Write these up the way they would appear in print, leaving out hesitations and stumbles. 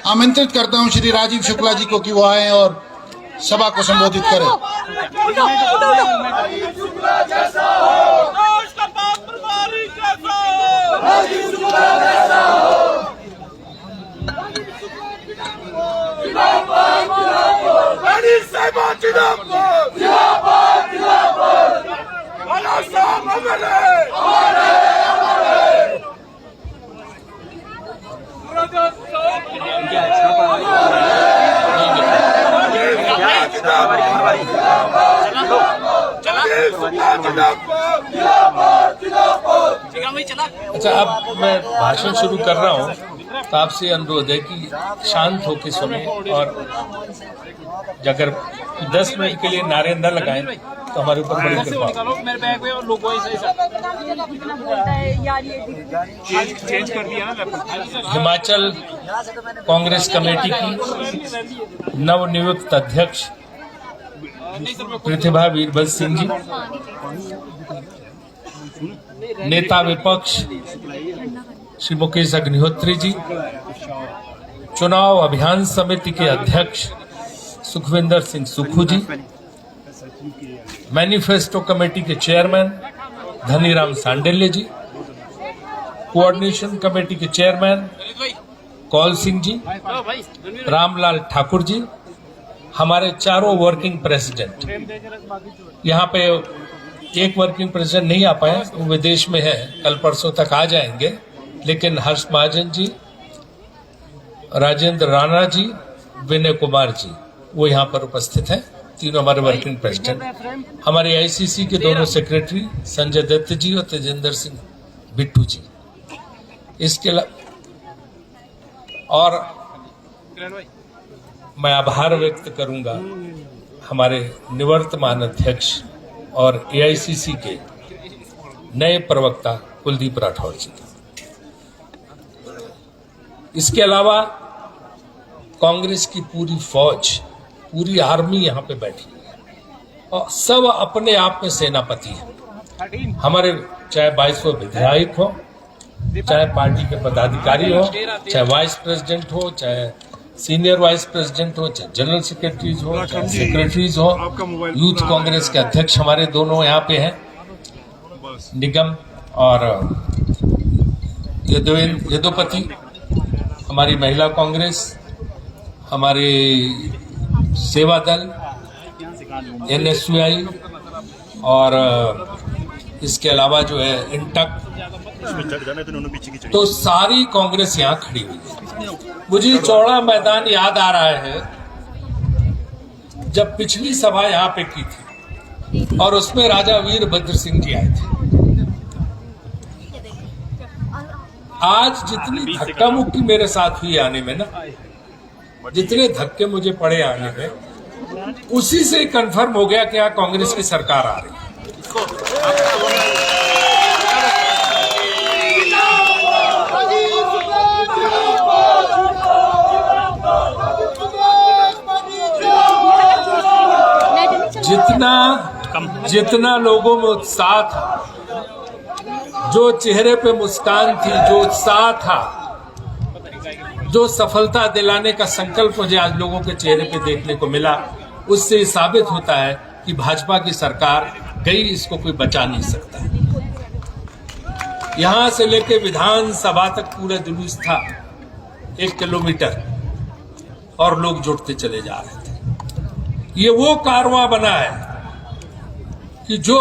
आमंत्रित करता हूं श्री राजीव शुक्ला जी को कि वो आए और सभा को संबोधित करें। अच्छा, अब मैं भाषण शुरू कर रहा हूँ तो आपसे अनुरोध है कि शांत होकर सुने और अगर 10 मिनट के लिए नारे न लगाएं तो हमारे ऊपर बड़ी कृपा। हिमाचल कांग्रेस कमेटी की नवनियुक्त अध्यक्ष प्रतिभा वीरभद्र सिंह जी, नेता विपक्ष श्री मुकेश अग्निहोत्री जी, चुनाव अभियान समिति के अध्यक्ष सुखविंदर सिंह सुक्खू जी, मैनिफेस्टो कमेटी के चेयरमैन धनीराम सांडिल्य जी, कोऑर्डिनेशन कमेटी के चेयरमैन कौल सिंह जी, रामलाल ठाकुर जी, हमारे चारों वर्किंग प्रेसिडेंट। यहाँ पे एक वर्किंग प्रेसिडेंट नहीं आ पाए, वो विदेश में है, कल परसों तक आ जाएंगे, लेकिन हर्ष महाजन जी, राजेंद्र राणा जी, विनय कुमार जी वो यहाँ पर उपस्थित हैं, तीनों हमारे वर्किंग प्रेसिडेंट। हमारे आईसीसी के दोनों सेक्रेटरी संजय दत्त जी और तेजेंद्र सिंह बिट्टू जी। इसके और मैं आभार व्यक्त करूंगा हमारे निवर्तमान अध्यक्ष और एआईसीसी के नए प्रवक्ता कुलदीप राठौर जी का। इसके अलावा कांग्रेस की पूरी फौज, पूरी आर्मी यहाँ पे बैठी है और सब अपने आप में सेनापति है। हमारे चाहे 2200 विधायक हो, चाहे पार्टी के पदाधिकारी हो, चाहे वाइस प्रेसिडेंट हो, चाहे सीनियर वाइस प्रेसिडेंट हो, चाहे जनरल सेक्रेटरीज हो, चाहे सेक्रेटरीज हो, यूथ कांग्रेस के अध्यक्ष हमारे दोनों यहाँ पे हैं, निगम और यदुपति, हमारी महिला कांग्रेस, हमारे सेवा दल, एनएसयूआई और इसके अलावा जो है इंटक, तो सारी कांग्रेस यहाँ खड़ी हुई है। मुझे चौड़ा मैदान याद आ रहा है जब पिछली सभा यहाँ पे की थी और उसमें राजा वीरभद्र सिंह जी आए थे। आज जितनी धक्का मुक्की मेरे साथ हुई आने में ना, जितने धक्के मुझे पड़े आने में, उसी से कंफर्म हो गया कि यहाँ कांग्रेस की सरकार आ रही है। जितना लोगों में उत्साह था, जो चेहरे पे मुस्कान थी, जो उत्साह था, जो सफलता दिलाने का संकल्प मुझे आज लोगों के चेहरे पे देखने को मिला, उससे साबित होता है कि भाजपा की सरकार गई, इसको कोई बचा नहीं सकता। यहां से लेके विधानसभा तक पूरा जुलूस था 1 किलोमीटर और लोग जुटते चले जा रहे थे। ये वो कारवां बना है कि जो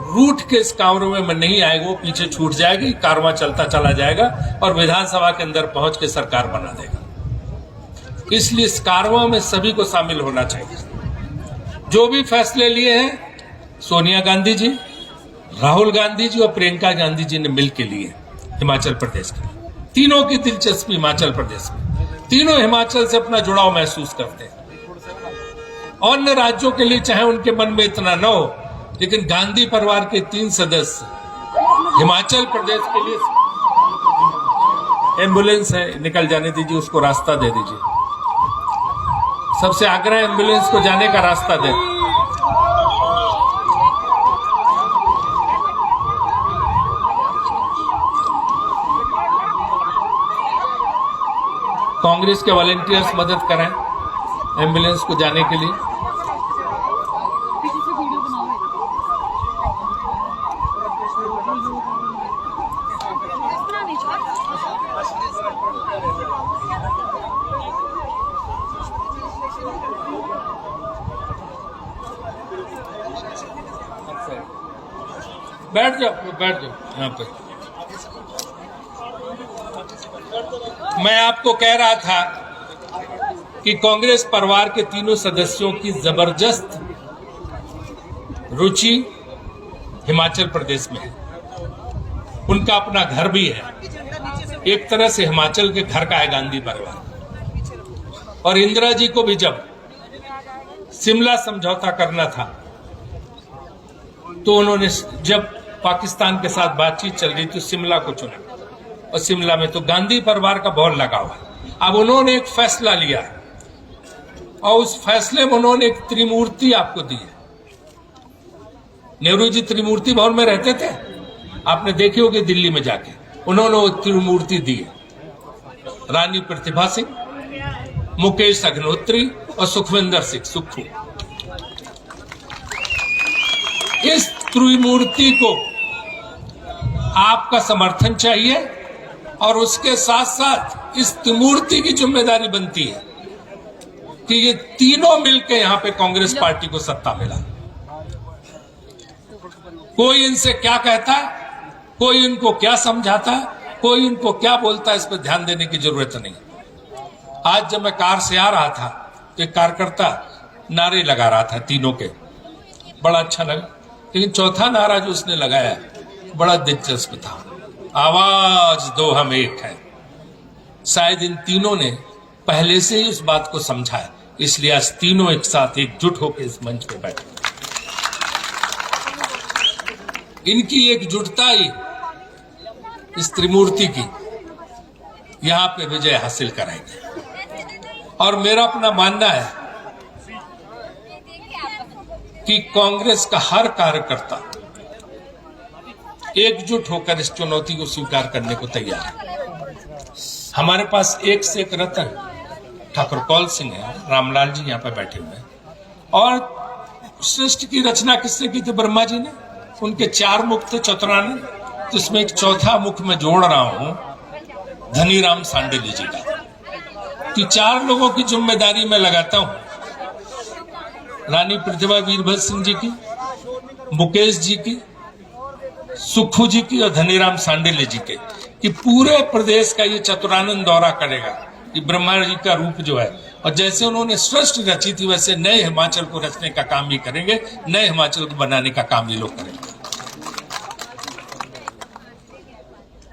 रूट के इस कारवां में नहीं आएगा वो पीछे छूट जाएगी, कारवां चलता चला जाएगा और विधानसभा के अंदर पहुंच के सरकार बना देगा। इसलिए इस कारवां में सभी को शामिल होना चाहिए। जो भी फैसले लिए हैं सोनिया गांधी जी, राहुल गांधी जी और प्रियंका गांधी जी ने मिलकर लिए हिमाचल प्रदेश के। तीनों की दिलचस्पी हिमाचल प्रदेश में, तीनों हिमाचल से अपना जुड़ाव महसूस करते हैं। अन्य राज्यों के लिए चाहे उनके मन में इतना न हो, लेकिन गांधी परिवार के 3 सदस्य हिमाचल प्रदेश के लिए। एम्बुलेंस है, निकल जाने दीजिए, उसको रास्ता दे दीजिए। सबसे आग्रह, एम्बुलेंस को जाने का रास्ता दे। कांग्रेस के वॉलंटियर्स मदद करें एम्बुलेंस को जाने के लिए। बैठ जाओ यहाँ पे। मैं आपको कह रहा था कि कांग्रेस परिवार के तीनों सदस्यों की जबरदस्त रुचि हिमाचल प्रदेश में है। उनका अपना घर भी है, एक तरह से हिमाचल के घर का है गांधी परिवार। और इंदिरा जी को भी जब शिमला समझौता करना था तो उन्होंने, जब पाकिस्तान के साथ बातचीत चल रही थी, शिमला को चुना और शिमला में तो गांधी परिवार का बहुत लगाव है। अब उन्होंने एक फैसला लिया और उस फैसले में उन्होंने एक त्रिमूर्ति आपको दी है। नेहरू जी त्रिमूर्ति भवन में रहते थे, आपने देखी होगी दिल्ली में जाके, उन्होंने वो त्रिमूर्ति दी है। रानी प्रतिभा सिंह, मुकेश अग्निहोत्री और सुखविंदर सिंह सुक्खू। इस त्रिमूर्ति को आपका समर्थन चाहिए और उसके साथ साथ इस त्रिमूर्ति की जिम्मेदारी बनती है कि ये तीनों मिलकर यहां पे कांग्रेस पार्टी को सत्ता मिला। कोई इनसे क्या कहता है, कोई इनको क्या समझाता है, कोई इनको क्या बोलता है, इस पर ध्यान देने की जरूरत नहीं। आज जब मैं कार से आ रहा था तो एक कार्यकर्ता नारे लगा रहा था तीनों के, बड़ा अच्छा लगा। लेकिन चौथा नारा जो उसने लगाया बड़ा दिलचस्प था, आवाज दो हम एक है। शायद इन तीनों ने पहले से ही इस बात को समझा है, इसलिए आज तीनों एक साथ एकजुट होकर इस मंच पे बैठे। इनकी एकजुटता ही इस त्रिमूर्ति की यहां पे विजय हासिल कराएंगे। और मेरा अपना मानना है कि कांग्रेस का हर कार्यकर्ता एकजुट होकर इस चुनौती को स्वीकार करने को तैयार है। हमारे पास एक से एक रत्न ठाकुर कौल सिंह है, रामलाल जी यहाँ पे बैठे हुए हैं। और सृष्टि की रचना किसने की थी? ब्रह्मा जी ने। उनके 4 मुख थे चतुरानंद, जिसमें एक चौथा मुख में जोड़ रहा हूं धनीराम सांडेली जी का। कि 4 लोगों की जिम्मेदारी मैं लगाता हूं, रानी प्रतिभा वीरभद्र सिंह जी की, मुकेश जी की, सुक्खू जी की और धनीराम सांडेले जी के, कि पूरे प्रदेश का ये चतुरानंद दौरा करेगा। कि ब्रह्मा जी का रूप जो है, और जैसे उन्होंने सृष्टि रची थी वैसे नए हिमाचल को रचने का काम ये करेंगे, नए हिमाचल को बनाने का काम ये लोग करेंगे।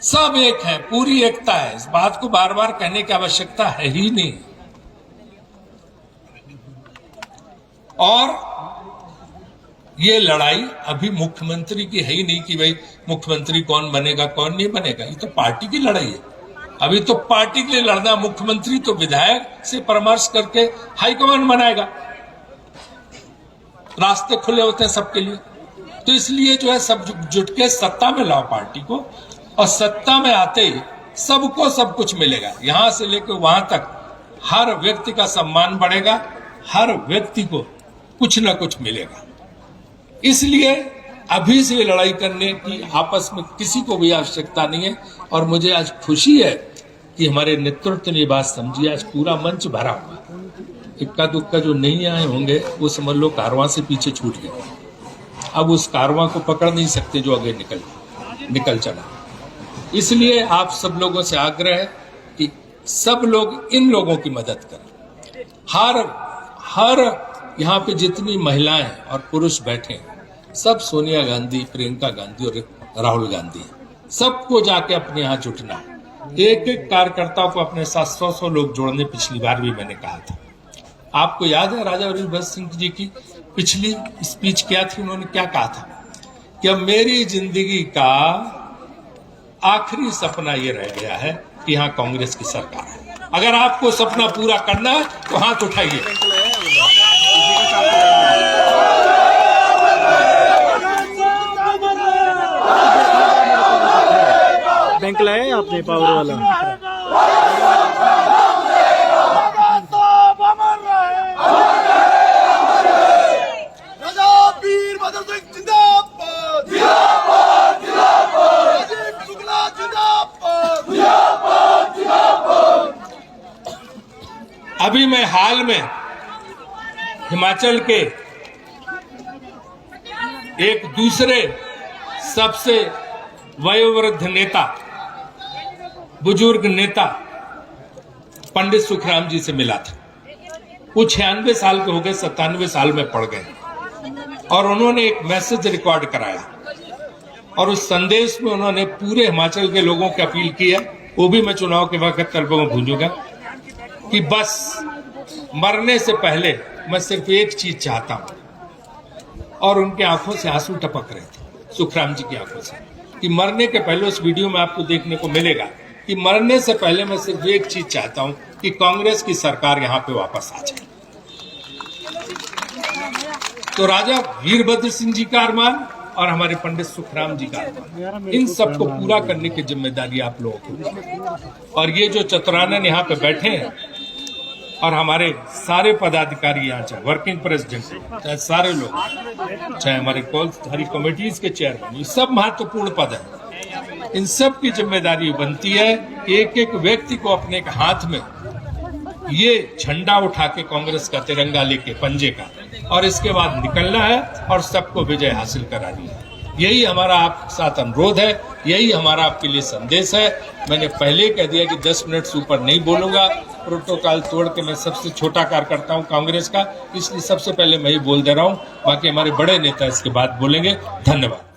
सब एक है, पूरी एकता है। इस बात को बार बार कहने की आवश्यकता है ही नहीं। और ये लड़ाई अभी मुख्यमंत्री की है ही नहीं कि भाई मुख्यमंत्री कौन बनेगा कौन नहीं बनेगा, ये तो पार्टी की लड़ाई है। अभी तो पार्टी के लिए लड़ना, मुख्यमंत्री तो विधायक से परामर्श करके हाईकमान बनाएगा। रास्ते खुले होते हैं सबके लिए। तो इसलिए जो है सब जुट के सत्ता में लाओ पार्टी को, और सत्ता में आते ही सबको सब कुछ मिलेगा। यहां से लेकर वहां तक हर व्यक्ति का सम्मान बढ़ेगा, हर व्यक्ति को कुछ ना कुछ मिलेगा। इसलिए अभी से लड़ाई करने की आपस में किसी को भी आवश्यकता नहीं है। और मुझे आज खुशी है कि हमारे नेतृत्व ने बात समझी। आज पूरा मंच भरा हुआ, इक्का दुक्का जो नहीं आए होंगे वो समझ लो कारवां से पीछे छूट गए। अब उस कारवां को पकड़ नहीं सकते जो आगे निकल चला। इसलिए आप सब लोगों से आग्रह है कि सब लोग इन लोगों की मदद करें। हर यहाँ पे जितनी महिलाएं और पुरुष बैठे हैं, सब सोनिया गांधी, प्रियंका गांधी और राहुल गांधी, सबको जाके अपने यहाँ जुटना है। एक एक कार्यकर्ता को अपने साथ 100 लोग जोड़ने, पिछली बार भी मैंने कहा था। आपको याद है राजा वीरभद्र सिंह जी की पिछली स्पीच क्या थी? उन्होंने क्या कहा था कि अब मेरी जिंदगी का आखिरी सपना ये रह गया है कि यहाँ कांग्रेस की सरकार है। अगर आपको सपना पूरा करना है तो हाथ उठाइए। बैंक लाया आपने पावर वाला? अभी मैं हाल में हिमाचल के एक दूसरे सबसे वयोवृद्ध नेता, बुजुर्ग नेता पंडित सुखराम जी से मिला था। वो 96 साल के हो गए, 97 साल में पड़ गए, और उन्होंने एक मैसेज रिकॉर्ड कराया और उस संदेश में उन्होंने पूरे हिमाचल के लोगों की अपील की है, वो भी मैं चुनाव के वक्त तलबों में भूलूंगा, कि बस मरने से पहले मैं सिर्फ एक चीज चाहता हूं। और उनकी आंखों से आंसू टपक रहे थे, सुखराम जी की आंखों से, कि मरने के पहले, उस वीडियो में आपको देखने को मिलेगा कि मरने से पहले मैं सिर्फ एक चीज चाहता हूं कि कांग्रेस की सरकार यहां पे वापस आ जाए। तो राजा वीरभद्र सिंह जी का अरमान और हमारे पंडित सुखराम जी का अरमान, इन सबको पूरा करने की जिम्मेदारी आप लोगों को। और ये जो चतुरानन यहाँ पे बैठे हैं और हमारे सारे पदाधिकारी यहाँ, चाहे वर्किंग प्रेसिडेंट, चाहे सारे लोग, चाहे हमारे सारी कमेटीज के चेयरमैन, ये सब महत्वपूर्ण पद है। इन सब की जिम्मेदारी बनती है एक एक व्यक्ति को अपने एक हाथ में ये झंडा उठा के कांग्रेस का तिरंगा लेके पंजे का, और इसके बाद निकलना है और सबको विजय हासिल करानी है। यही हमारा आपके साथ अनुरोध है, यही हमारा आपके लिए संदेश है। मैंने पहले कह दिया कि 10 मिनट से ऊपर नहीं बोलूंगा, प्रोटोकॉल तोड़ के मैं सबसे छोटा कार्यकर्ता हूं कांग्रेस का, इसलिए सबसे पहले मैं ही बोल दे रहा हूं, बाकी हमारे बड़े नेता इसके बाद बोलेंगे। धन्यवाद।